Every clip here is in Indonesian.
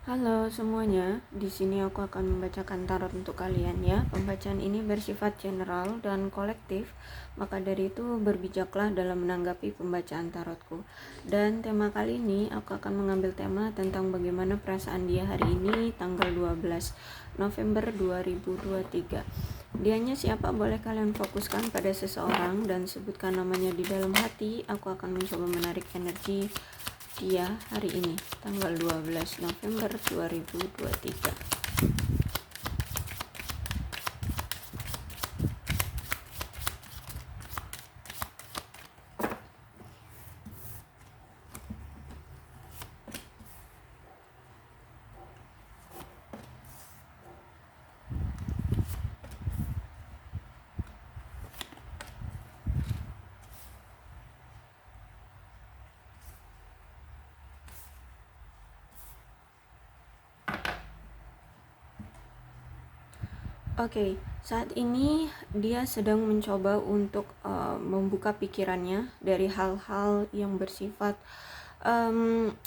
Halo semuanya, di sini aku akan membacakan tarot untuk kalian ya. Pembacaan ini bersifat general dan kolektif, maka dari itu berbijaklah dalam menanggapi pembacaan tarotku. Dan tema kali ini aku akan mengambil tema tentang bagaimana perasaan dia hari ini tanggal 12 November 2023. Dianya siapa? Boleh kalian fokuskan pada seseorang dan sebutkan namanya di dalam hati. Aku akan mencoba menarik energi dia hari ini tanggal 12 November 2023. Oke, saat ini dia sedang mencoba untuk membuka pikirannya dari hal-hal yang bersifat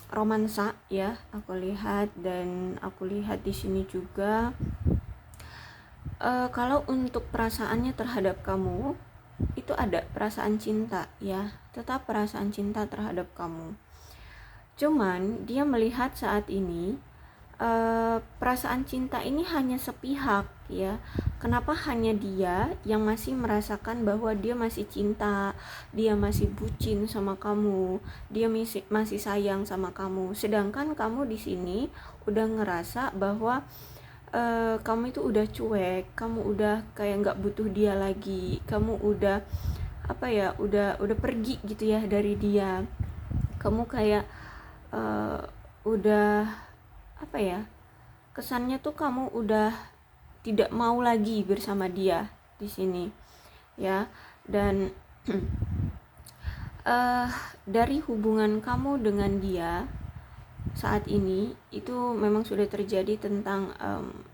romansa ya. Aku lihat di sini juga kalau untuk perasaannya terhadap kamu itu ada perasaan cinta ya, tetap perasaan cinta terhadap kamu. Cuman dia melihat saat ini perasaan cinta ini hanya sepihak ya. Kenapa hanya dia yang masih merasakan bahwa dia masih cinta, dia masih bucin sama kamu, dia masih sayang sama kamu, sedangkan kamu di sini udah ngerasa bahwa kamu itu udah cuek, kamu udah kayak nggak butuh dia lagi, kamu udah udah pergi gitu ya dari dia, kamu kayak udah kesannya tuh kamu udah tidak mau lagi bersama dia di sini ya. Dan dari hubungan kamu dengan dia saat ini itu memang sudah terjadi tentang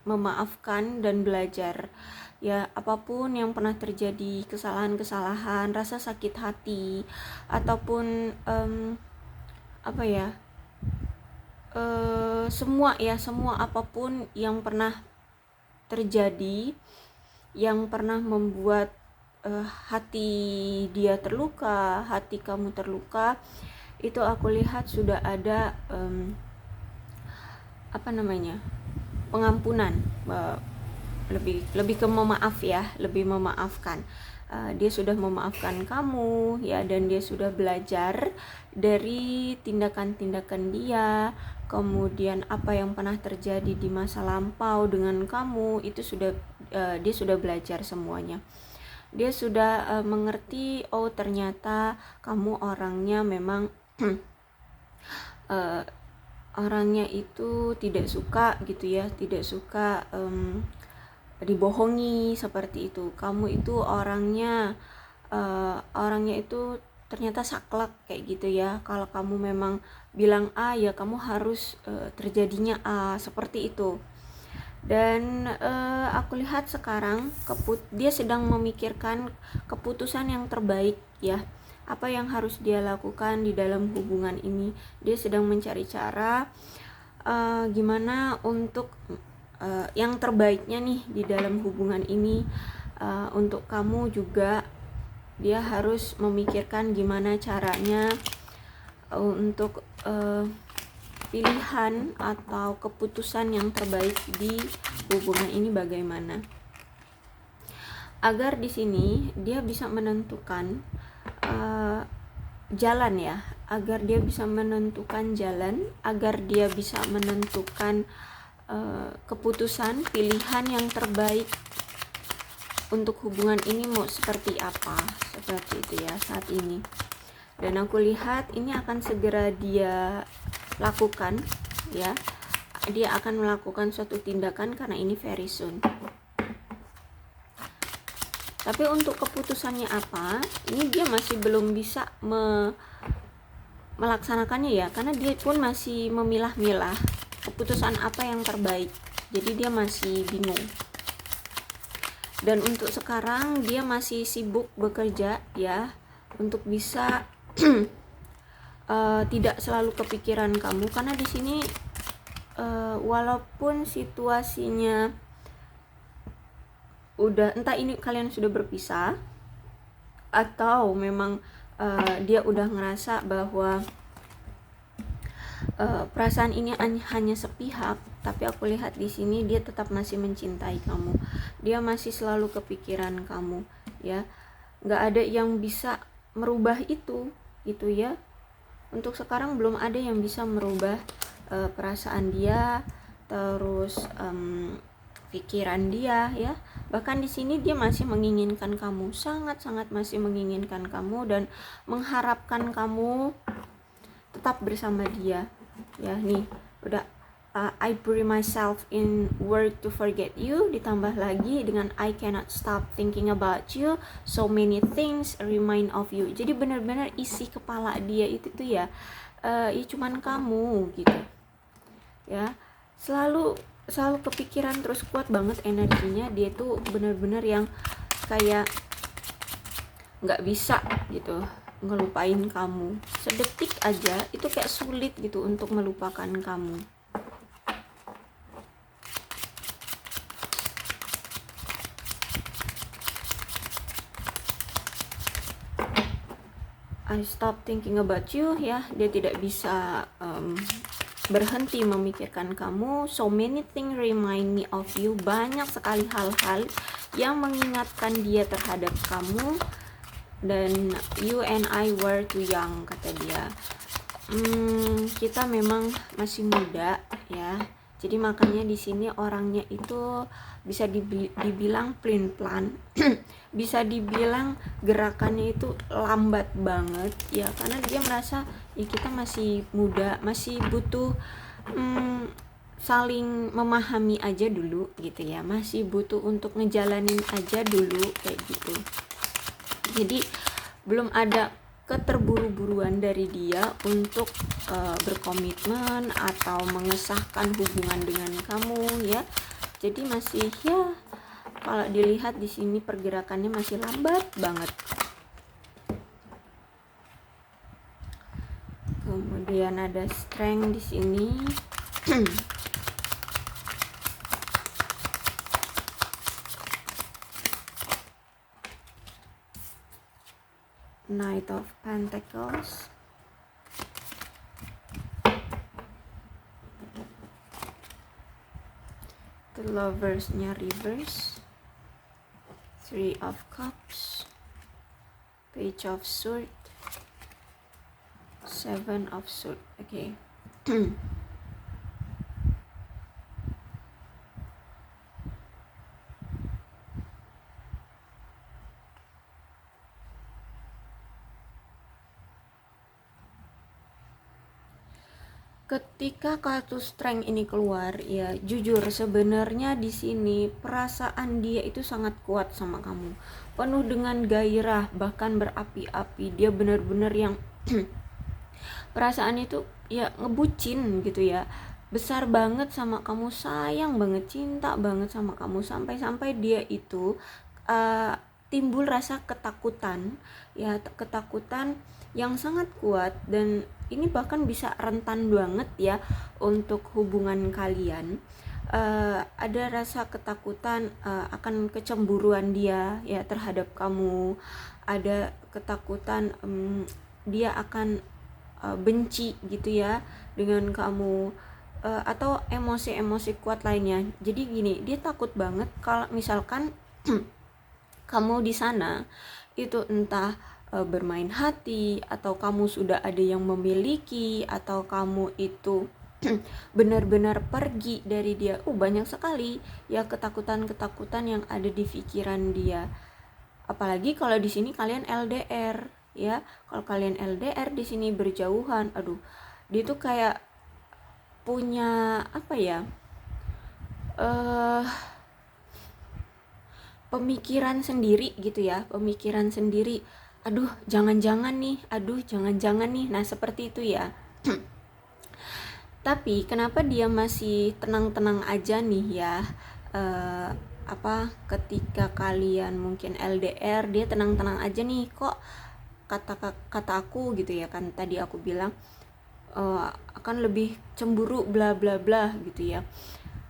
memaafkan dan belajar ya. Apapun yang pernah terjadi, kesalahan-kesalahan, rasa sakit hati ataupun semua apapun yang pernah terjadi, yang pernah membuat hati dia terluka, hati kamu terluka, itu aku lihat sudah ada pengampunan, lebih ke memaaf ya, lebih memaafkan. Dia sudah memaafkan kamu ya, dan dia sudah belajar dari tindakan-tindakan dia, kemudian apa yang pernah terjadi di masa lampau dengan kamu itu sudah dia sudah belajar semuanya. Dia sudah mengerti, oh ternyata kamu orangnya memang orangnya itu tidak suka gitu ya, tidak suka dibohongi seperti itu. Kamu itu orangnya itu ternyata saklek kayak gitu ya. Kalau kamu memang bilang A ya kamu harus terjadinya A, seperti itu. Dan aku lihat sekarang dia sedang memikirkan keputusan yang terbaik ya. Apa yang harus dia lakukan di dalam hubungan ini. Dia sedang mencari cara gimana untuk yang terbaiknya nih di dalam hubungan ini. Untuk kamu juga dia harus memikirkan gimana caranya untuk pilihan atau keputusan yang terbaik di hubungan ini bagaimana, agar di sini dia bisa menentukan jalan ya, agar dia bisa menentukan jalan, agar dia bisa menentukan keputusan pilihan yang terbaik untuk hubungan ini mau seperti apa, seperti itu ya saat ini. Dan aku lihat ini akan segera dia lakukan ya, dia akan melakukan suatu tindakan karena ini very soon. Tapi untuk keputusannya apa, ini dia masih belum bisa melaksanakannya ya, karena dia pun masih memilah-milah keputusan apa yang terbaik. Jadi dia masih bingung. Dan untuk sekarang dia masih sibuk bekerja ya, untuk bisa tidak selalu kepikiran kamu, karena di sini walaupun situasinya udah, entah ini kalian sudah berpisah atau memang dia udah ngerasa bahwa perasaan ini hanya sepihak, tapi aku lihat di sini dia tetap masih mencintai kamu. Dia masih selalu kepikiran kamu, ya. Nggak ada yang bisa merubah itu, gitu ya. Untuk sekarang belum ada yang bisa merubah perasaan dia, terus pikiran dia, ya. Bahkan di sini dia masih menginginkan kamu, sangat-sangat masih menginginkan kamu dan mengharapkan kamu tetap bersama dia. Ya, nih udah I bury myself in word to forget you, ditambah lagi dengan I cannot stop thinking about you, so many things remind of you. Jadi benar-benar isi kepala dia itu tuh ya cuman kamu gitu ya. Selalu kepikiran, terus kuat banget energinya. Dia tuh benar-benar yang kayak nggak bisa gitu ngelupain kamu. Sedetik aja itu kayak sulit gitu untuk melupakan kamu. I stop thinking about you, ya. Dia tidak bisa berhenti memikirkan kamu. So many things remind me of you. Banyak sekali hal-hal yang mengingatkan dia terhadap kamu. Dan you and I were too young, kata dia. Kita memang masih muda, ya. Jadi makanya di sini orangnya itu bisa dibilang plan-plan, bisa dibilang gerakannya itu lambat banget, ya. Karena dia merasa ya kita masih muda, masih butuh saling memahami aja dulu, gitu ya. Masih butuh untuk ngejalanin aja dulu, kayak gitu. Jadi belum ada keterburu-buruan dari dia untuk berkomitmen atau mengesahkan hubungan dengan kamu, ya. Jadi masih, ya, kalau dilihat di sini pergerakannya masih lambat banget. Kemudian ada strength di sini. Knight of Pentacles, the Lovers-nya reverse, Three of Cups, Page of Swords, Seven of Swords. Okay. Ketika kartu strength ini keluar, ya, jujur sebenarnya di sini perasaan dia itu sangat kuat sama kamu, penuh dengan gairah, bahkan berapi-api. Dia benar-benar yang perasaan itu ya ngebucin gitu ya, besar banget sama kamu, sayang banget, cinta banget sama kamu, sampai-sampai dia itu timbul rasa ketakutan, ya, ketakutan yang sangat kuat. Dan ini bahkan bisa rentan banget ya untuk hubungan kalian. Ada rasa ketakutan akan kecemburuan dia, ya, terhadap kamu. Ada ketakutan dia akan benci gitu ya dengan kamu, atau emosi-emosi kuat lainnya. Jadi gini, dia takut banget kalau misalkan kamu di sana itu entah bermain hati, atau kamu sudah ada yang memiliki, atau kamu itu benar-benar pergi dari dia. Banyak sekali ya ketakutan-ketakutan yang ada di pikiran dia. Apalagi kalau di sini kalian LDR, ya. Kalau kalian LDR di sini berjauhan, dia tuh kayak punya apa ya? Pemikiran sendiri gitu ya, pemikiran sendiri. Jangan-jangan nih. Nah, seperti itu ya. Tapi kenapa dia masih tenang-tenang aja nih ya? Ketika kalian mungkin LDR, dia tenang-tenang aja nih. Kok kata aku gitu ya, kan tadi aku bilang akan lebih cemburu bla bla bla gitu ya.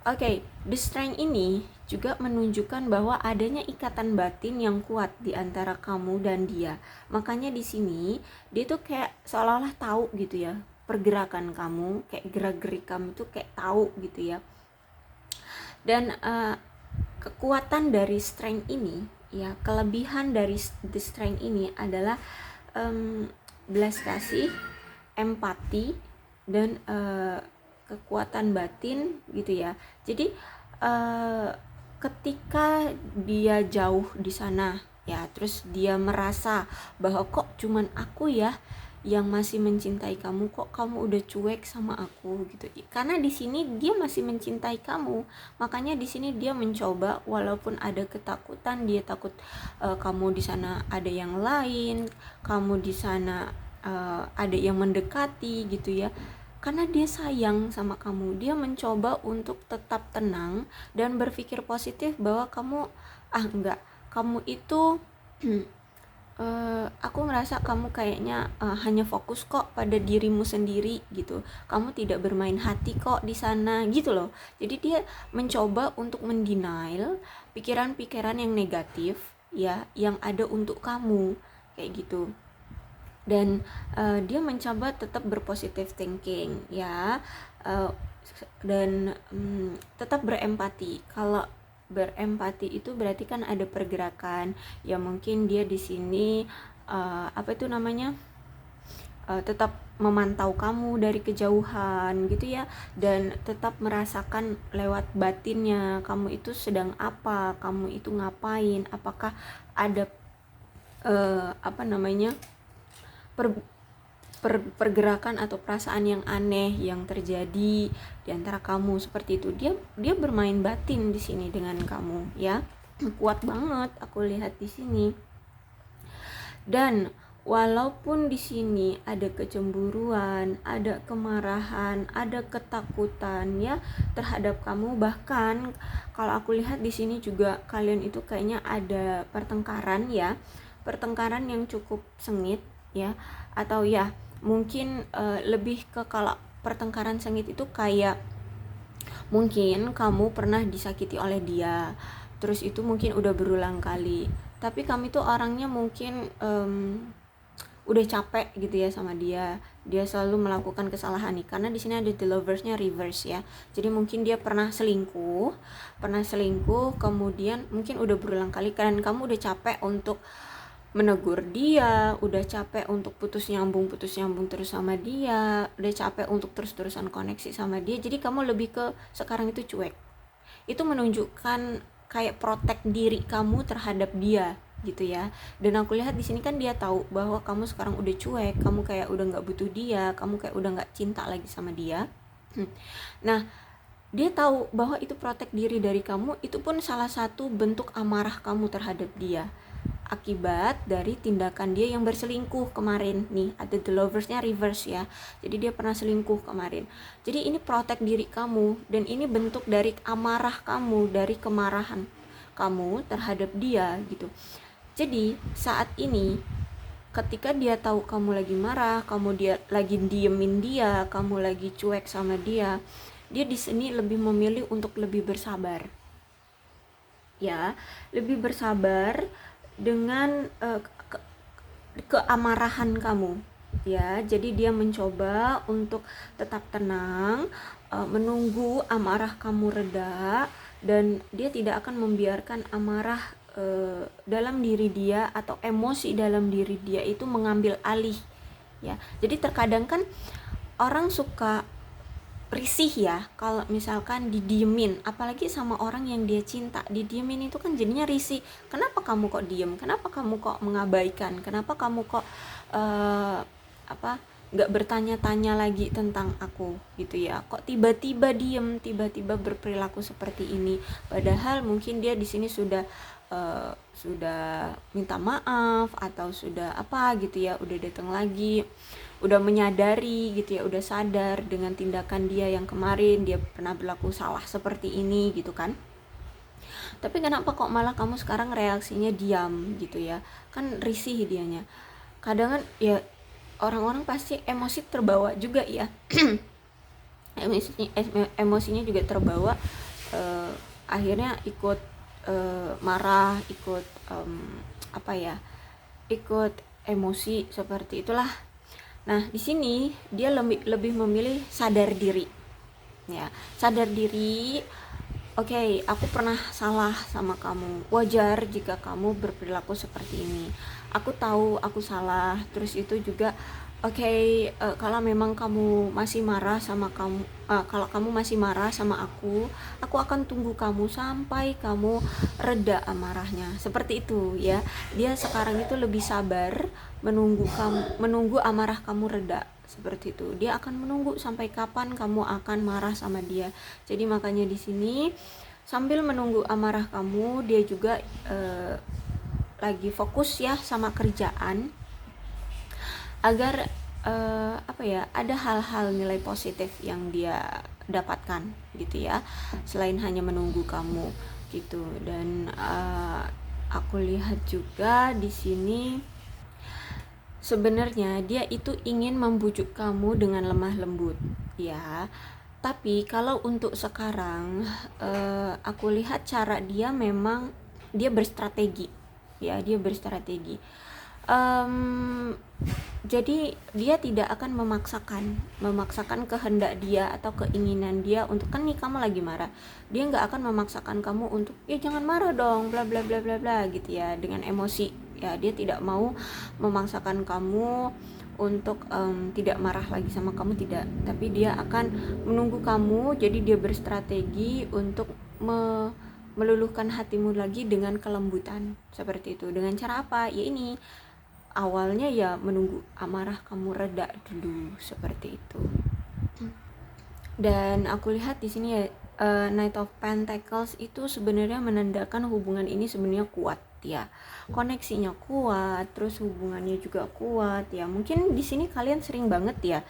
Oke, the strength ini juga menunjukkan bahwa adanya ikatan batin yang kuat di antara kamu dan dia. Makanya di sini dia tuh kayak seolah-olah tahu gitu ya pergerakan kamu, kayak gerak-gerik kamu tuh kayak tahu gitu ya. Dan kekuatan dari strength ini ya, kelebihan dari the strength ini adalah belas kasih, empati, dan kekuatan batin gitu ya. Jadi ketika dia jauh di sana ya, terus dia merasa bahwa kok cuman aku ya yang masih mencintai kamu, kok kamu udah cuek sama aku gitu. Karena di sini dia masih mencintai kamu, makanya di sini dia mencoba, walaupun ada ketakutan, dia takut kamu di sana ada yang lain, kamu di sana ada yang mendekati gitu ya. Karena dia sayang sama kamu, dia mencoba untuk tetap tenang dan berpikir positif bahwa kamu enggak, kamu itu aku ngerasa kamu kayaknya hanya fokus kok pada dirimu sendiri gitu. Kamu tidak bermain hati kok di sana gitu loh. Jadi dia mencoba untuk mendenial pikiran-pikiran yang negatif ya, yang ada untuk kamu kayak gitu. Dan dia mencoba tetap berpositive thinking ya, dan tetap berempati. Kalau berempati itu berarti kan ada pergerakan ya, mungkin dia di sini apa itu namanya, tetap memantau kamu dari kejauhan gitu ya, dan tetap merasakan lewat batinnya kamu itu sedang apa, kamu itu ngapain, apakah ada apa namanya, pergerakan atau perasaan yang aneh yang terjadi di antara kamu seperti itu. Dia bermain batin di sini dengan kamu ya. Kuat banget aku lihat di sini. Dan walaupun di sini ada kecemburuan, ada kemarahan, ada ketakutan ya terhadap kamu, bahkan kalau aku lihat di sini juga kalian itu kayaknya ada pertengkaran ya. Pertengkaran yang cukup sengit ya, atau ya mungkin lebih ke, kalau pertengkaran sengit itu kayak mungkin kamu pernah disakiti oleh dia, terus itu mungkin udah berulang kali, tapi kami tuh orangnya mungkin udah capek gitu ya sama dia selalu melakukan kesalahan nih. Karena di sini ada the loversnya reverse ya, jadi mungkin dia pernah selingkuh, kemudian mungkin udah berulang kali, kan kamu udah capek untuk menegur dia, udah capek untuk putus nyambung terus sama dia, udah capek untuk terus-terusan koneksi sama dia, jadi kamu lebih ke sekarang itu cuek. Itu menunjukkan kayak protect diri kamu terhadap dia gitu ya. Dan aku lihat di sini kan dia tahu bahwa kamu sekarang udah cuek, kamu kayak udah nggak butuh dia, kamu kayak udah nggak cinta lagi sama dia. Nah, dia tahu bahwa itu protect diri dari kamu, itu pun salah satu bentuk amarah kamu terhadap dia akibat dari tindakan dia yang berselingkuh kemarin nih. Ada the loversnya reverse ya, jadi dia pernah selingkuh kemarin. Jadi ini protect diri kamu, dan ini bentuk dari amarah kamu, dari kemarahan kamu terhadap dia gitu. Jadi saat ini ketika dia tahu kamu lagi marah, dia lagi diemin dia, kamu lagi cuek sama dia di sini lebih memilih untuk lebih bersabar ya, lebih bersabar dengan keamarahan kamu ya. Jadi dia mencoba untuk tetap tenang, menunggu amarah kamu reda, dan dia tidak akan membiarkan amarah dalam diri dia atau emosi dalam diri dia itu mengambil alih ya. Jadi terkadang kan orang suka risih ya kalau misalkan didiemin, apalagi sama orang yang dia cinta. Didiemin itu kan jadinya risih. Kenapa kamu kok diem, kenapa kamu kok mengabaikan, kenapa kamu kok nggak bertanya-tanya lagi tentang aku gitu ya, kok tiba-tiba diem, tiba-tiba berperilaku seperti ini. Padahal mungkin dia di sini sudah minta maaf atau sudah apa gitu ya, udah datang lagi, udah menyadari gitu ya, udah sadar dengan tindakan dia yang kemarin dia pernah berlaku salah seperti ini gitu kan. Tapi kenapa kok malah kamu sekarang reaksinya diam gitu ya, kan risih dianya. Kadang kan ya orang-orang pasti emosi terbawa juga ya. Emosinya juga terbawa, akhirnya ikut marah, ikut ikut emosi seperti itulah. Nah, di sini dia lebih memilih sadar diri. Ya, sadar diri. Oke, aku pernah salah sama kamu. Wajar jika kamu berperilaku seperti ini. Aku tahu aku salah. Terus itu juga kalau memang kamu masih marah sama kalau kamu masih marah sama aku akan tunggu kamu sampai kamu reda amarahnya. Seperti itu ya. Dia sekarang itu lebih sabar menunggu amarah kamu reda. Seperti itu. Dia akan menunggu sampai kapan kamu akan marah sama dia. Jadi makanya di sini sambil menunggu amarah kamu, dia juga lagi fokus ya sama kerjaan, agar ada hal-hal nilai positif yang dia dapatkan gitu ya, selain hanya menunggu kamu gitu. Dan aku lihat juga di sini sebenarnya dia itu ingin membujuk kamu dengan lemah lembut ya. Tapi kalau untuk sekarang aku lihat cara dia memang dia berstrategi ya, dia berstrategi. Jadi dia tidak akan memaksakan kehendak dia atau keinginan dia untuk, kan nih kamu lagi marah, dia nggak akan memaksakan kamu untuk ya jangan marah dong bla bla bla bla bla gitu ya, dengan emosi ya. Dia tidak mau memaksakan kamu untuk tidak marah lagi sama kamu, tidak, tapi dia akan menunggu kamu. Jadi dia berstrategi untuk meluluhkan hatimu lagi dengan kelembutan seperti itu. Dengan cara apa ya? Ini awalnya ya menunggu amarah kamu reda dulu seperti itu. Dan aku lihat di sini ya, Knight of Pentacles itu sebenarnya menandakan hubungan ini sebenarnya kuat ya, koneksinya kuat, terus hubungannya juga kuat ya. Mungkin di sini kalian sering banget ya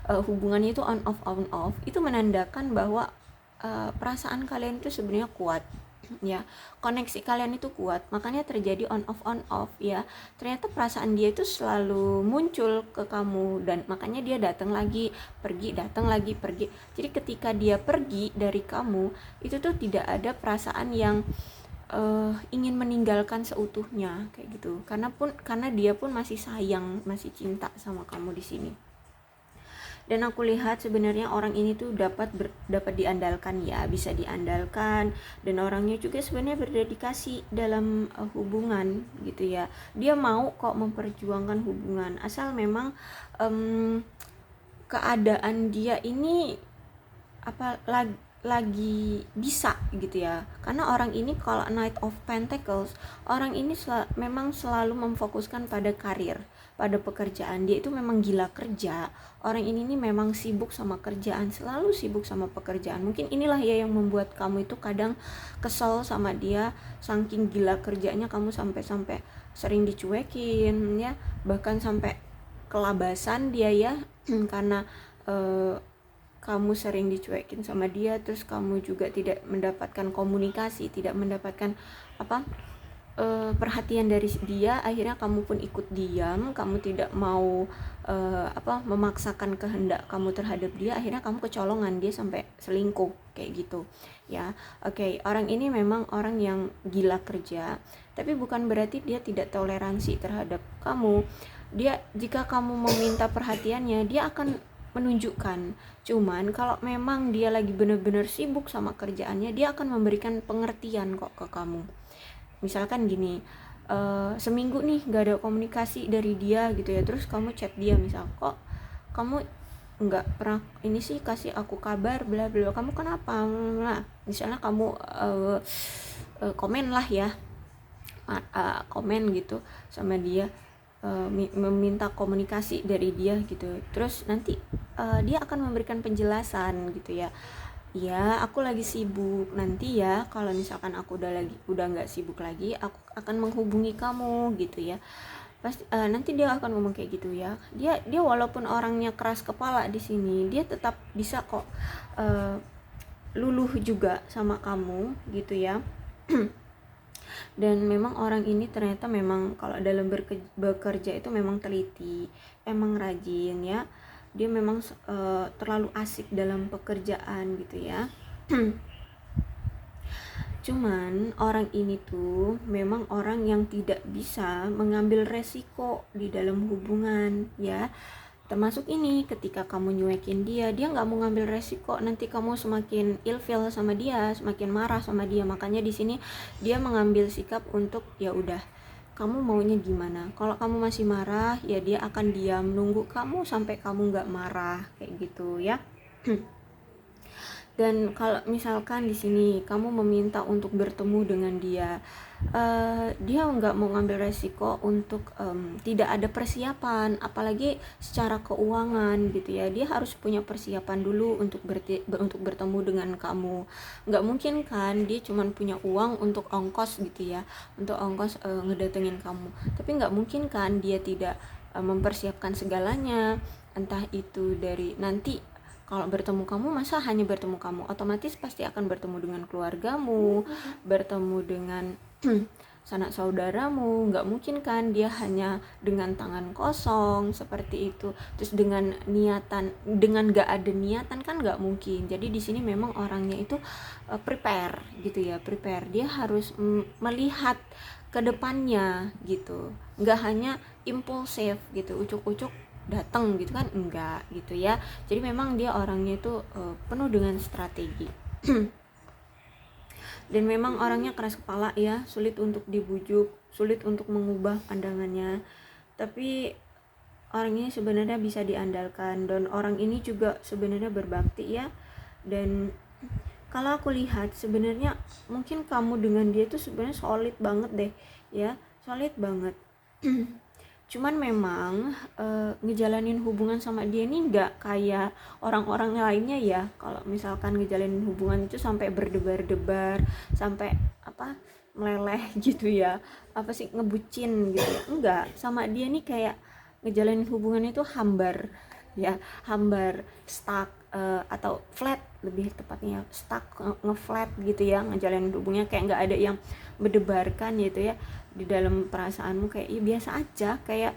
hubungannya itu on off, itu menandakan bahwa perasaan kalian itu sebenarnya kuat ya, koneksi kalian itu kuat, makanya terjadi on off ya. Ternyata perasaan dia itu selalu muncul ke kamu, dan makanya dia datang lagi pergi, datang lagi pergi. Jadi ketika dia pergi dari kamu itu tuh tidak ada perasaan yang ingin meninggalkan seutuhnya kayak gitu, karena dia pun masih sayang, masih cinta sama kamu di sini. Dan aku lihat sebenarnya orang ini tuh dapat diandalkan ya, bisa diandalkan, dan orangnya juga sebenarnya berdedikasi dalam hubungan gitu ya. Dia mau kok memperjuangkan hubungan, asal memang keadaan dia ini lagi bisa gitu ya. Karena orang ini kalau Knight of Pentacles, orang ini memang selalu memfokuskan pada karir, pada pekerjaan. Dia itu memang gila kerja. Orang ini nih memang sibuk sama kerjaan, selalu sibuk sama pekerjaan. Mungkin inilah ya yang membuat kamu itu kadang kesel sama dia, saking gila kerjanya kamu sampai sering dicuekin ya, bahkan sampai kelabasan dia ya. Karena kamu sering dicuekin sama dia, terus kamu juga tidak mendapatkan komunikasi, tidak mendapatkan perhatian dari dia, akhirnya kamu pun ikut diam, kamu tidak mau memaksakan kehendak kamu terhadap dia, akhirnya kamu kecolongan, dia sampai selingkuh kayak gitu ya. Orang ini memang orang yang gila kerja, tapi bukan berarti dia tidak toleransi terhadap kamu. Jika kamu meminta perhatiannya, dia akan menunjukkan. Cuman kalau memang dia lagi benar-benar sibuk sama kerjaannya, dia akan memberikan pengertian kok ke kamu. Misalkan gini, seminggu nih gak ada komunikasi dari dia gitu ya, terus kamu chat dia, misal, kok kamu nggak pernah ini sih kasih aku kabar bla bla, kamu kenapa? Nah, misalnya kamu komen lah ya, komen gitu sama dia, meminta komunikasi dari dia gitu. Terus nanti dia akan memberikan penjelasan gitu ya. Ya, aku lagi sibuk. Nanti ya, kalau misalkan aku udah nggak sibuk lagi, aku akan menghubungi kamu gitu ya. Pasti nanti dia akan ngomong kayak gitu ya. Dia walaupun orangnya keras kepala di sini, dia tetap bisa kok luluh juga sama kamu gitu ya. Dan memang orang ini ternyata memang kalau dalam bekerja itu memang teliti, emang rajin ya. Dia memang terlalu asik dalam pekerjaan gitu ya. Cuman orang ini tuh memang orang yang tidak bisa mengambil resiko di dalam hubungan ya. Termasuk ini, ketika kamu nyuekin dia nggak mau ngambil resiko, nanti kamu semakin ilfeel sama dia, semakin marah sama dia. Makanya di sini dia mengambil sikap untuk ya udah, kamu maunya gimana. Kalau kamu masih marah, ya dia akan diam nunggu kamu sampai kamu nggak marah kayak gitu ya. Dan kalau misalkan di sini kamu meminta untuk bertemu dengan dia, dia nggak mau ngambil resiko untuk tidak ada persiapan, apalagi secara keuangan gitu ya. Dia harus punya persiapan dulu untuk bertemu dengan kamu. Nggak mungkin kan dia cuma punya uang untuk ongkos gitu ya, untuk ongkos ngedatengin kamu. Tapi nggak mungkin kan dia tidak mempersiapkan segalanya, entah itu dari nanti. Kalau bertemu kamu, masa hanya bertemu kamu, otomatis pasti akan bertemu dengan keluargamu, bertemu dengan sanak saudaramu. Nggak mungkin kan dia hanya dengan tangan kosong seperti itu, terus dengan nggak ada niatan, kan nggak mungkin. Jadi di sini memang orangnya itu prepare gitu ya, prepare. Dia harus melihat ke depannya gitu, nggak hanya impulsif gitu, ucuk-ucuk datang gitu kan, enggak gitu ya. Jadi memang dia orangnya itu penuh dengan strategi. Dan memang orangnya keras kepala ya, sulit untuk dibujuk, sulit untuk mengubah pandangannya. Tapi orang ini sebenarnya bisa diandalkan, dan orang ini juga sebenarnya berbakti ya. Dan kalau aku lihat sebenarnya mungkin kamu dengan dia tuh sebenarnya solid banget deh ya, solid banget. Cuman memang ngejalanin hubungan sama dia ini nggak kayak orang-orang lainnya ya. Kalau misalkan ngejalanin hubungan itu sampai berdebar-debar, sampai meleleh gitu ya, ngebucin gitu ya. Enggak, sama dia nih kayak ngejalanin hubungan itu hambar ya, hambar, stuck, atau flat lebih tepatnya, stuck, ngeflat gitu ya, ngejalanin hubungannya kayak nggak ada yang mendebarkan gitu ya di dalam perasaanmu. Kayak ya biasa aja, kayak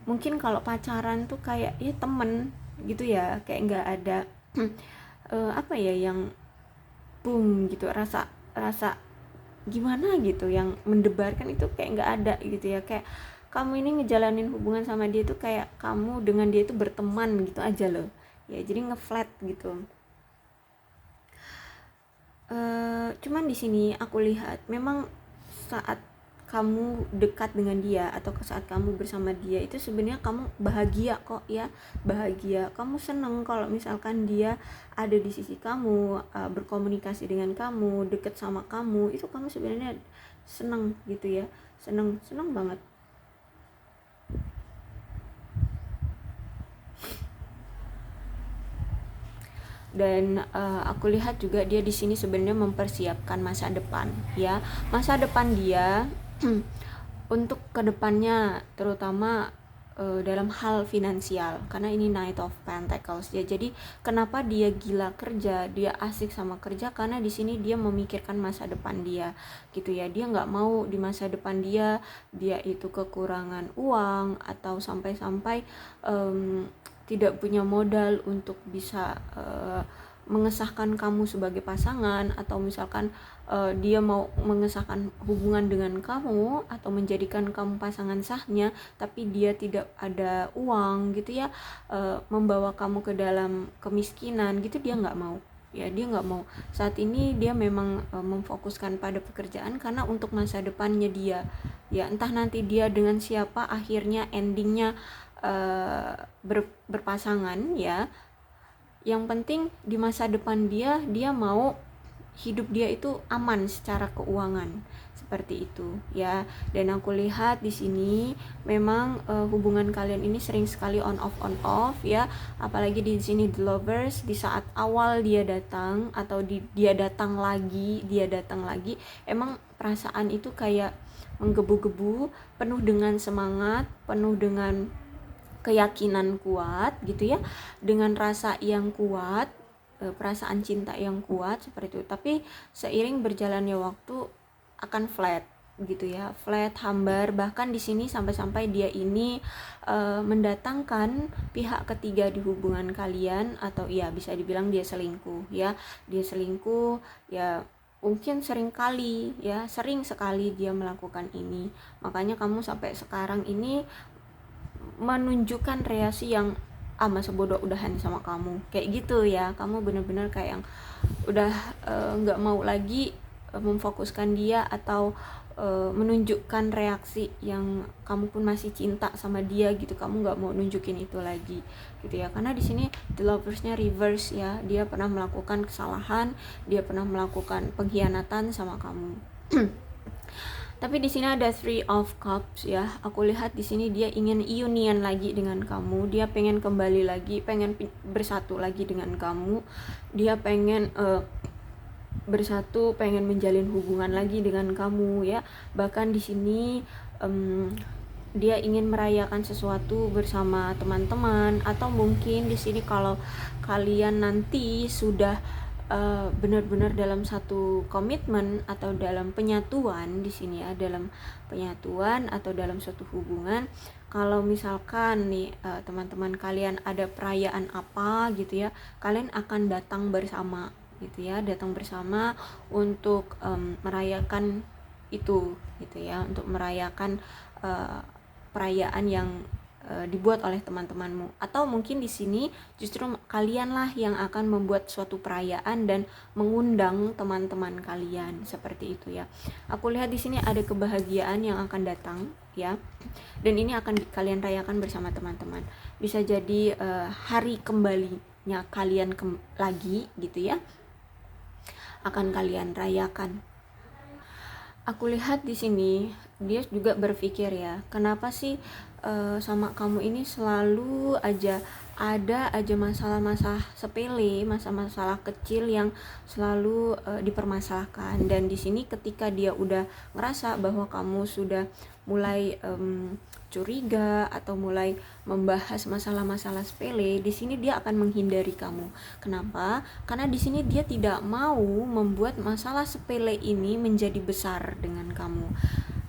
mungkin kalau pacaran tuh kayak ya temen gitu ya, kayak nggak ada yang boom gitu, rasa gimana gitu yang mendebarkan itu kayak nggak ada gitu ya. Kayak kamu ini ngejalanin hubungan sama dia tuh kayak kamu dengan dia itu berteman gitu aja loh ya, jadi ngeflat gitu. Cuman di sini aku lihat memang saat kamu dekat dengan dia atau saat kamu bersama dia itu sebenarnya kamu bahagia kok ya, bahagia. Kamu seneng kalau misalkan dia ada di sisi kamu, berkomunikasi dengan kamu, deket sama kamu, itu kamu sebenarnya seneng gitu ya, seneng banget. Dan aku lihat juga dia di sini sebenarnya mempersiapkan masa depan ya, masa depan dia untuk kedepannya, terutama dalam hal finansial, karena ini Knight of Pentacles ya. Jadi kenapa dia gila kerja, dia asik sama kerja, karena di sini dia memikirkan masa depan dia gitu ya. Dia nggak mau di masa depan dia itu kekurangan uang, atau sampai-sampai tidak punya modal untuk bisa mengesahkan kamu sebagai pasangan, atau misalkan dia mau mengesahkan hubungan dengan kamu atau menjadikan kamu pasangan sahnya, tapi dia tidak ada uang gitu ya, membawa kamu ke dalam kemiskinan gitu, dia nggak mau ya. Dia nggak mau. Saat ini dia memang memfokuskan pada pekerjaan karena untuk masa depannya dia ya. Entah nanti dia dengan siapa, akhirnya endingnya berpasangan ya, yang penting di masa depan dia mau hidup dia itu aman secara keuangan, seperti itu ya. Dan aku lihat di sini memang hubungan kalian ini sering sekali on off ya, apalagi di sini the lovers. Di saat awal dia datang atau dia datang lagi, emang perasaan itu kayak menggebu-gebu, penuh dengan semangat, penuh dengan keyakinan kuat gitu ya, dengan rasa yang kuat, perasaan cinta yang kuat seperti itu. Tapi seiring berjalannya waktu akan flat gitu ya, flat, hambar. Bahkan di sini sampai-sampai dia ini mendatangkan pihak ketiga di hubungan kalian, atau ya bisa dibilang dia selingkuh ya. Dia selingkuh ya, mungkin sering sekali dia melakukan ini. Makanya kamu sampai sekarang ini menunjukkan reaksi yang masa bodoh udahan sama kamu kayak gitu ya. Kamu bener-bener kayak yang udah nggak mau lagi memfokuskan dia, atau menunjukkan reaksi yang kamu pun masih cinta sama dia gitu. Kamu nggak mau nunjukin itu lagi gitu ya, karena di sini the lovers-nya reverse ya. Dia pernah melakukan kesalahan, dia pernah melakukan pengkhianatan sama kamu. Tapi di sini ada Three of Cups ya. Aku lihat di sini dia ingin union lagi dengan kamu. Dia pengen kembali lagi, pengen bersatu lagi dengan kamu. Dia pengen bersatu, pengen menjalin hubungan lagi dengan kamu ya. Bahkan di sini dia ingin merayakan sesuatu bersama teman-teman, atau mungkin di sini kalau kalian nanti sudah benar-benar dalam satu komitmen atau dalam penyatuan di sini ya, dalam penyatuan atau dalam suatu hubungan. Kalau misalkan nih teman-teman kalian ada perayaan apa gitu ya, kalian akan datang bersama gitu ya, datang bersama untuk merayakan itu gitu ya, untuk merayakan perayaan yang dibuat oleh teman-temanmu. Atau mungkin di sini justru kalianlah yang akan membuat suatu perayaan dan mengundang teman-teman kalian, seperti itu ya. Aku lihat di sini ada kebahagiaan yang akan datang ya, dan ini akan kalian rayakan bersama teman-teman. Bisa jadi hari kembalinya kalian lagi gitu ya, akan kalian rayakan. Aku lihat di sini dia juga berpikir ya, kenapa sih sama kamu ini selalu aja ada aja masalah-masalah sepele, masalah-masalah kecil yang selalu dipermasalahkan. Dan di sini ketika dia udah ngerasa bahwa kamu sudah mulai curiga atau mulai membahas masalah-masalah sepele, di sini dia akan menghindari kamu. Kenapa? Karena di sini dia tidak mau membuat masalah sepele ini menjadi besar dengan kamu.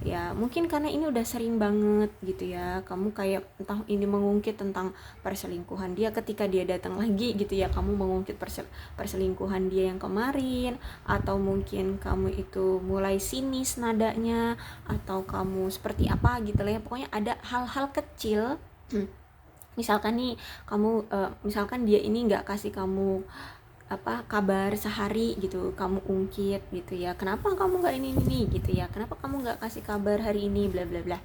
Ya, mungkin karena ini udah sering banget gitu ya. Kamu kayak entah ini mengungkit tentang perselingkuhan dia, ketika dia datang lagi gitu ya, kamu mengungkit perselingkuhan dia yang kemarin, atau mungkin kamu itu mulai sinis nadanya, atau kamu seperti apa gitu lah ya. Pokoknya ada hal-hal kecil. Misalkan nih kamu misalkan dia ini nggak kasih kamu kabar sehari gitu, kamu ungkit gitu ya, kenapa kamu nggak ini gitu ya, kenapa kamu nggak kasih kabar hari ini, bla bla bla.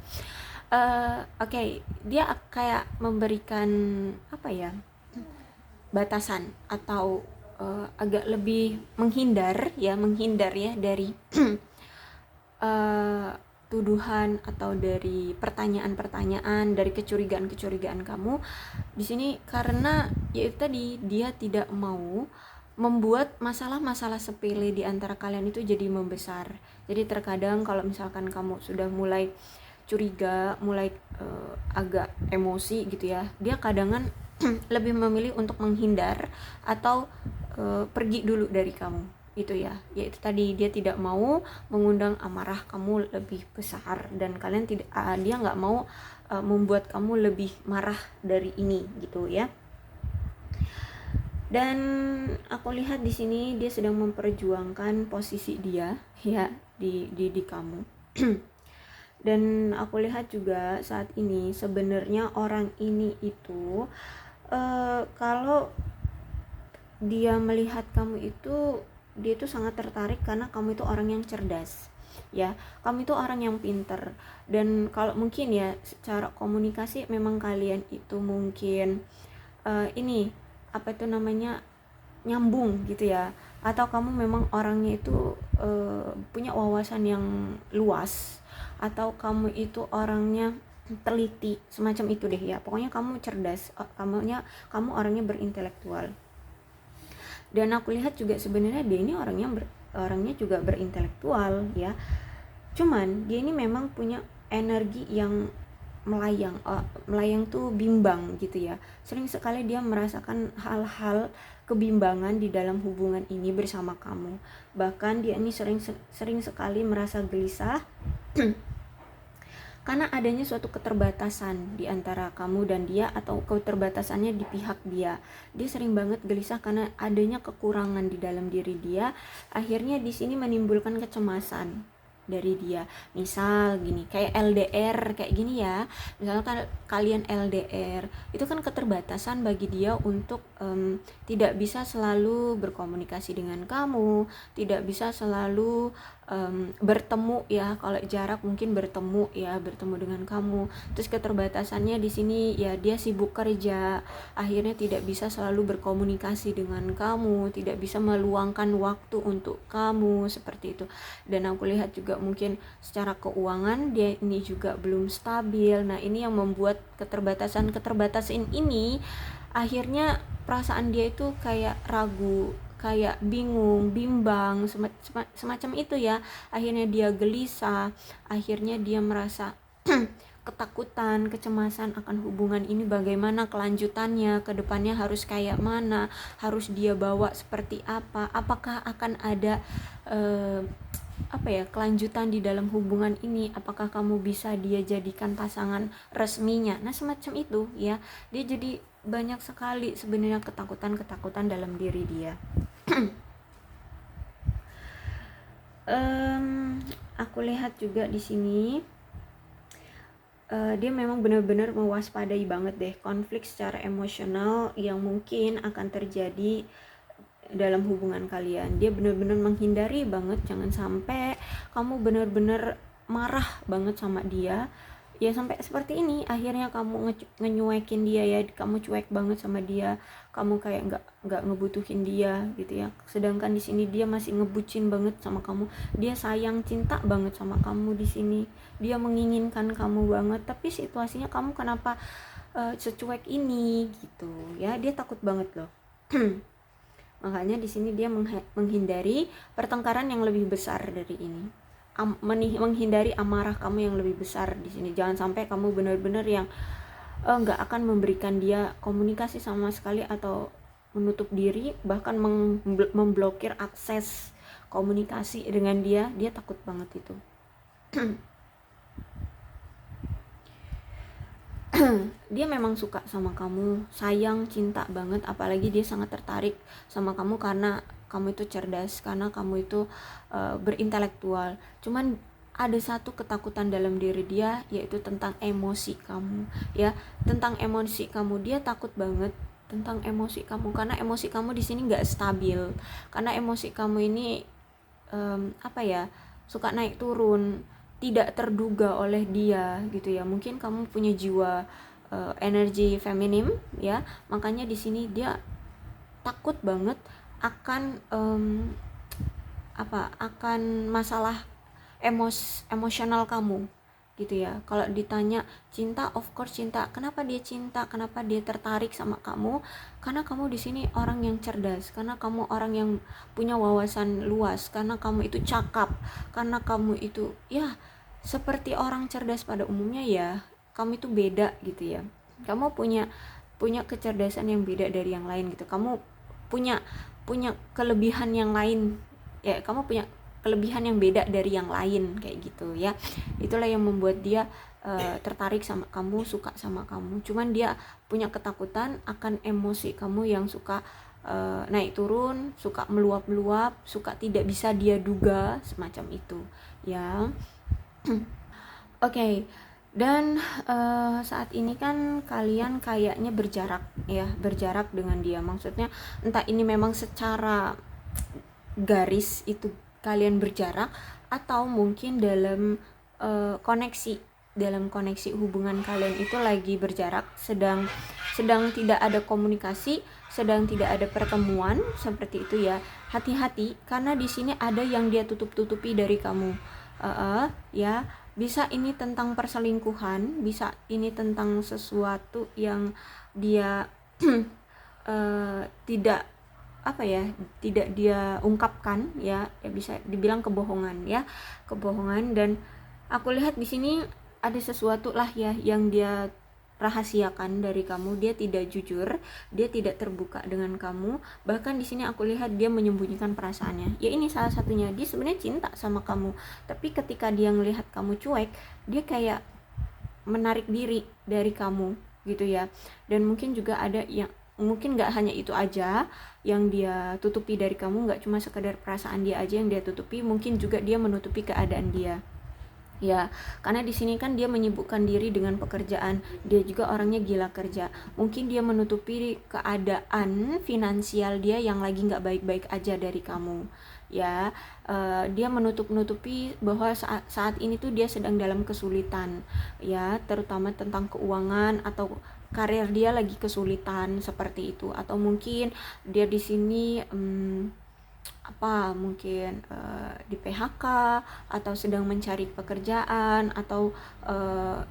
Oke, dia kayak memberikan batasan, atau agak lebih menghindar ya dari tuduhan atau dari pertanyaan-pertanyaan, dari kecurigaan-kecurigaan kamu di sini, karena yaitu tadi dia tidak mau membuat masalah-masalah sepele di antara kalian itu jadi membesar. Jadi terkadang kalau misalkan kamu sudah mulai curiga, mulai agak emosi gitu ya, dia kadangan lebih memilih untuk menghindar atau pergi dulu dari kamu. Itu ya, yaitu tadi dia tidak mau mengundang amarah kamu lebih besar, dan kalian tidak dia nggak mau membuat kamu lebih marah dari ini gitu ya. Dan aku lihat di sini dia sedang memperjuangkan posisi dia ya di kamu. Dan aku lihat juga saat ini sebenarnya orang ini itu kalau dia melihat kamu itu, dia itu sangat tertarik karena kamu itu orang yang cerdas ya, kamu itu orang yang pinter. Dan kalau mungkin ya secara komunikasi memang kalian itu mungkin nyambung gitu ya, atau kamu memang orangnya itu punya wawasan yang luas, atau kamu itu orangnya teliti, semacam itu deh ya. Pokoknya kamu cerdas, kamu orangnya berintelektual. Dan aku lihat juga sebenarnya dia ini orangnya juga berintelektual ya, cuman dia ini memang punya energi yang melayang tuh bimbang gitu ya. Sering sekali dia merasakan hal-hal kebimbangan di dalam hubungan ini bersama kamu. Bahkan dia ini sering sekali merasa gelisah Karena adanya suatu keterbatasan di antara kamu dan dia, atau keterbatasannya di pihak dia. Dia sering banget gelisah karena adanya kekurangan di dalam diri dia. Akhirnya di sini menimbulkan kecemasan dari dia. Misal gini, kayak LDR kayak gini ya. Misalkan kalian LDR, itu kan keterbatasan bagi dia untuk tidak bisa selalu berkomunikasi dengan kamu, tidak bisa selalu bertemu ya, kalau jarak mungkin bertemu dengan kamu. Terus keterbatasannya di sini ya, dia sibuk kerja, akhirnya tidak bisa selalu berkomunikasi dengan kamu, tidak bisa meluangkan waktu untuk kamu, seperti itu. Dan aku lihat juga mungkin secara keuangan dia ini juga belum stabil. Nah, ini yang membuat keterbatasan ini akhirnya perasaan dia itu kayak ragu, kayak bingung, bimbang, semacam itu ya. Akhirnya dia gelisah, akhirnya dia merasa ketakutan, kecemasan akan hubungan ini, bagaimana kelanjutannya, ke depannya harus kayak mana, harus dia bawa seperti apa, apakah akan ada kelanjutan di dalam hubungan ini, apakah kamu bisa dia jadikan pasangan resminya. Nah, semacam itu ya. Dia jadi banyak sekali sebenarnya ketakutan dalam diri dia. Aku lihat juga di sini dia memang benar-benar mewaspadai banget deh konflik secara emosional yang mungkin akan terjadi dalam hubungan kalian. Dia benar-benar menghindari banget, jangan sampai kamu benar-benar marah banget sama dia ya, sampai seperti ini akhirnya kamu ngenyuekin dia ya, kamu cuek banget sama dia, kamu kayak nggak ngebutuhin dia gitu ya. Sedangkan di sini dia masih ngebucin banget sama kamu, dia sayang cinta banget sama kamu, di sini dia menginginkan kamu banget, tapi situasinya kamu kenapa secuek ini gitu ya. Dia takut banget loh. Makanya di sini dia menghindari pertengkaran yang lebih besar dari ini. Menghindari amarah kamu yang lebih besar di sini. Jangan sampai kamu benar-benar yang nggak akan memberikan dia komunikasi sama sekali, atau menutup diri, bahkan memblokir akses komunikasi dengan dia. Dia takut banget itu. Dia memang suka sama kamu, sayang, cinta banget, apalagi dia sangat tertarik sama kamu karena kamu itu cerdas, karena kamu itu berintelektual. Cuman ada satu ketakutan dalam diri dia, yaitu tentang emosi kamu ya, tentang emosi kamu. Dia takut banget tentang emosi kamu, karena emosi kamu di sini nggak stabil, karena emosi kamu ini suka naik turun, tidak terduga oleh dia gitu ya. Mungkin kamu punya jiwa energi feminim ya, makanya di sini dia takut banget akan akan masalah emosional kamu gitu ya. Kalau ditanya cinta, of course cinta. Kenapa dia cinta? Kenapa dia tertarik sama kamu? Karena kamu di sini orang yang cerdas, karena kamu orang yang punya wawasan luas, karena kamu itu cakap, karena kamu itu ya seperti orang cerdas pada umumnya ya. Kamu itu beda gitu ya. Kamu punya kecerdasan yang beda dari yang lain gitu. Kamu punya kelebihan yang lain ya, kamu punya kelebihan yang beda dari yang lain kayak gitu ya. Itulah yang membuat dia tertarik sama kamu, suka sama kamu. Cuman dia punya ketakutan akan emosi kamu yang suka naik turun, suka meluap-luap, suka tidak bisa dia duga, semacam itu ya. Oke. Dan saat ini kan kalian kayaknya berjarak dengan dia. Maksudnya entah ini memang secara garis itu kalian berjarak, atau mungkin dalam koneksi hubungan kalian itu lagi berjarak, sedang tidak ada komunikasi, sedang tidak ada pertemuan, seperti itu ya. Hati-hati, karena di sini ada yang dia tutup-tutupi dari kamu ya. Bisa ini tentang perselingkuhan, bisa ini tentang sesuatu yang dia tidak dia ungkapkan ya, bisa dibilang kebohongan ya, kebohongan. Dan aku lihat di sini ada sesuatu lah ya yang dia rahasiakan dari kamu, dia tidak jujur, dia tidak terbuka dengan kamu. Bahkan di sini aku lihat dia menyembunyikan perasaannya. Ya ini salah satunya, dia sebenarnya cinta sama kamu, tapi ketika dia ngelihat kamu cuek, dia kayak menarik diri dari kamu gitu ya. Dan mungkin juga ada yang mungkin nggak hanya itu aja yang dia tutupi dari kamu, nggak cuma sekedar perasaan dia aja yang dia tutupi, mungkin juga dia menutupi keadaan dia. Ya, karena di sini kan dia menyibukkan diri dengan pekerjaan, dia juga orangnya gila kerja. Mungkin dia menutupi keadaan finansial dia yang lagi nggak baik-baik aja dari kamu. Ya, dia menutupi bahwa saat ini tuh dia sedang dalam kesulitan. Ya, terutama tentang keuangan atau karir dia lagi kesulitan seperti itu. Atau mungkin dia di sini mungkin di PHK atau sedang mencari pekerjaan atau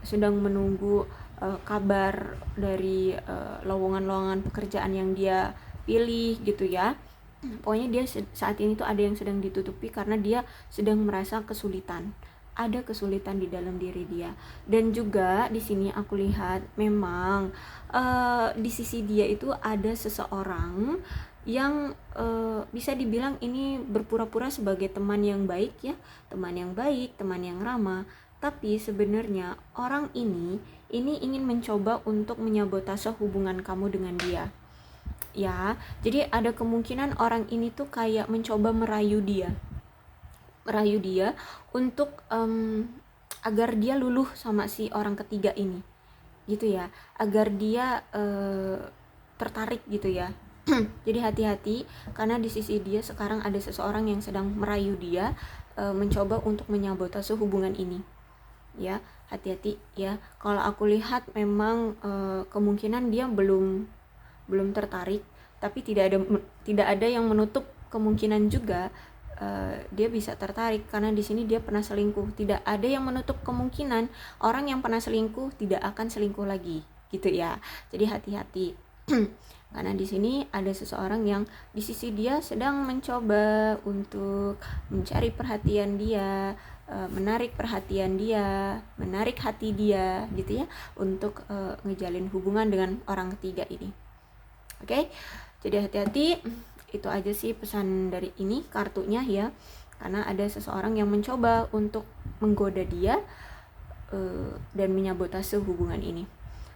sedang menunggu kabar dari lowongan-lowongan pekerjaan yang dia pilih gitu ya. Pokoknya dia saat ini tuh ada yang sedang ditutupi karena dia sedang merasa kesulitan. Ada kesulitan di dalam diri dia. Dan juga di sini aku lihat memang di sisi dia itu ada seseorang yang bisa dibilang ini berpura-pura sebagai teman yang baik ya, teman yang baik, teman yang ramah, tapi sebenarnya orang ini ingin mencoba untuk menyabotase hubungan kamu dengan dia. Ya, jadi ada kemungkinan orang ini tuh kayak mencoba merayu dia untuk agar dia luluh sama si orang ketiga ini gitu ya, agar dia tertarik gitu ya. Jadi hati-hati, karena di sisi dia sekarang ada seseorang yang sedang merayu dia, mencoba untuk menyabotase hubungan ini. Ya, hati-hati ya. Kalau aku lihat memang kemungkinan dia belum tertarik, tapi tidak ada yang menutup kemungkinan juga dia bisa tertarik, karena di sini dia pernah selingkuh. Tidak ada yang menutup kemungkinan orang yang pernah selingkuh tidak akan selingkuh lagi gitu ya. Jadi hati-hati. Karena di sini ada seseorang yang di sisi dia sedang mencoba untuk mencari perhatian dia, menarik perhatian dia, menarik hati dia gitu ya, untuk ngejalin hubungan dengan orang ketiga ini. Oke, jadi hati-hati. Itu aja sih pesan dari ini kartunya ya, karena ada seseorang yang mencoba untuk menggoda dia dan menyabotase hubungan ini.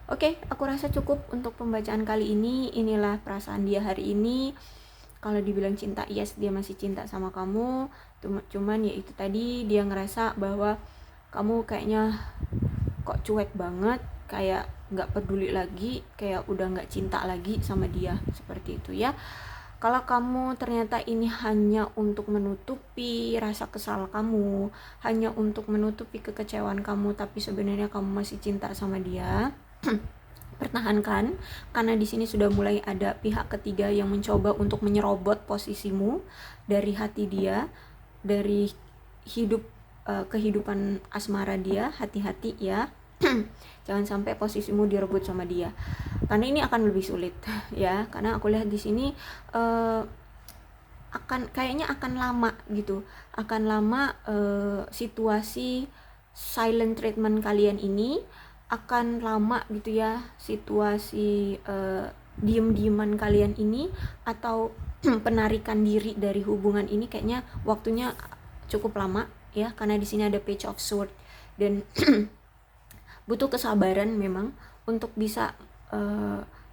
Oke, aku rasa cukup untuk pembacaan kali ini. Inilah perasaan dia hari ini. Kalau dibilang cinta, yes, dia masih cinta sama kamu. Cuman ya itu tadi, dia ngerasa bahwa kamu kayaknya kok cuek banget, kayak gak peduli lagi, kayak udah gak cinta lagi sama dia. Seperti itu ya. Kalau kamu ternyata ini hanya untuk menutupi rasa kesal kamu, hanya untuk menutupi kekecewaan kamu, tapi sebenarnya kamu masih cinta sama dia, pertahankan, karena di sini sudah mulai ada pihak ketiga yang mencoba untuk menyerobot posisimu dari hati dia, dari kehidupan asmara dia. Hati-hati ya. Jangan sampai posisimu direbut sama dia, karena ini akan lebih sulit ya, karena aku lihat di sini kayaknya akan lama gitu, situasi silent treatment kalian ini akan lama gitu ya, situasi diem-dieman kalian ini atau penarikan diri dari hubungan ini kayaknya waktunya cukup lama ya, karena di sini ada Page of Swords dan butuh kesabaran memang untuk bisa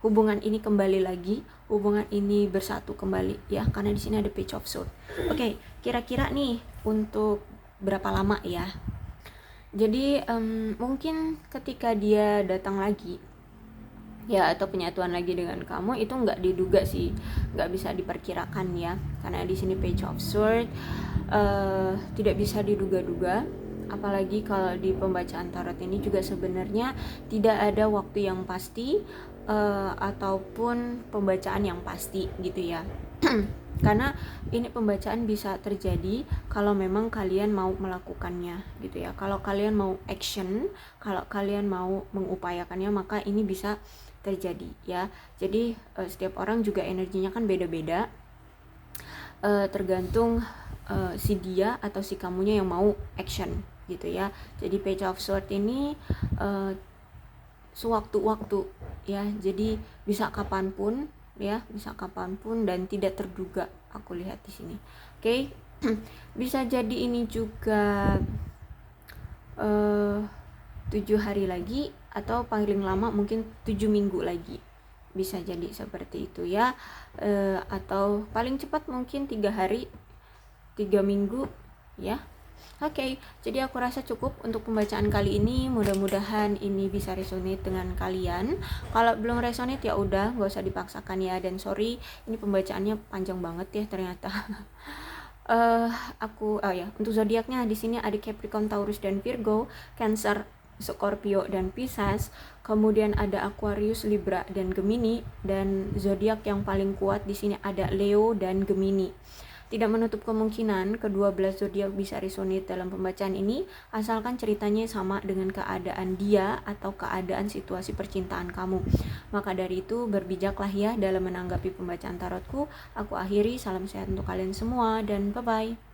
hubungan ini kembali lagi, hubungan ini bersatu kembali ya, karena di sini ada Page of Swords. Oke, kira-kira nih untuk berapa lama ya? Jadi mungkin ketika dia datang lagi ya, atau penyatuan lagi dengan kamu, itu nggak diduga sih, nggak bisa diperkirakan ya, karena di sini Page of Swords tidak bisa diduga-duga. Apalagi kalau di pembacaan tarot ini juga sebenarnya tidak ada waktu yang pasti ataupun pembacaan yang pasti gitu ya. Karena ini pembacaan bisa terjadi kalau memang kalian mau melakukannya gitu ya. Kalau kalian mau action, kalau kalian mau mengupayakannya, maka ini bisa terjadi ya. Jadi setiap orang juga energinya kan beda-beda, tergantung si dia atau si kamunya yang mau action gitu ya. Jadi Page of Swords ini sewaktu-waktu ya. Jadi bisa kapanpun ya, bisa kapanpun dan tidak terduga aku lihat di sini. Oke. Bisa jadi ini juga 7 hari lagi atau paling lama mungkin 7 minggu lagi, bisa jadi seperti itu ya. Atau paling cepat mungkin 3 hari 3 minggu ya. Oke, jadi aku rasa cukup untuk pembacaan kali ini. Mudah-mudahan ini bisa resonate dengan kalian. Kalau belum resonate ya udah, nggak usah dipaksakan ya. Dan sorry, ini pembacaannya panjang banget ya ternyata. Untuk zodiaknya di sini ada Capricorn, Taurus dan Virgo, Cancer, Scorpio dan Pisces. Kemudian ada Aquarius, Libra dan Gemini, dan zodiak yang paling kuat di sini ada Leo dan Gemini. Tidak menutup kemungkinan kedua belas zodiak bisa resonate dalam pembacaan ini, asalkan ceritanya sama dengan keadaan dia atau keadaan situasi percintaan kamu. Maka dari itu berbijaklah ya dalam menanggapi pembacaan tarotku. Aku akhiri, salam sehat untuk kalian semua dan bye-bye.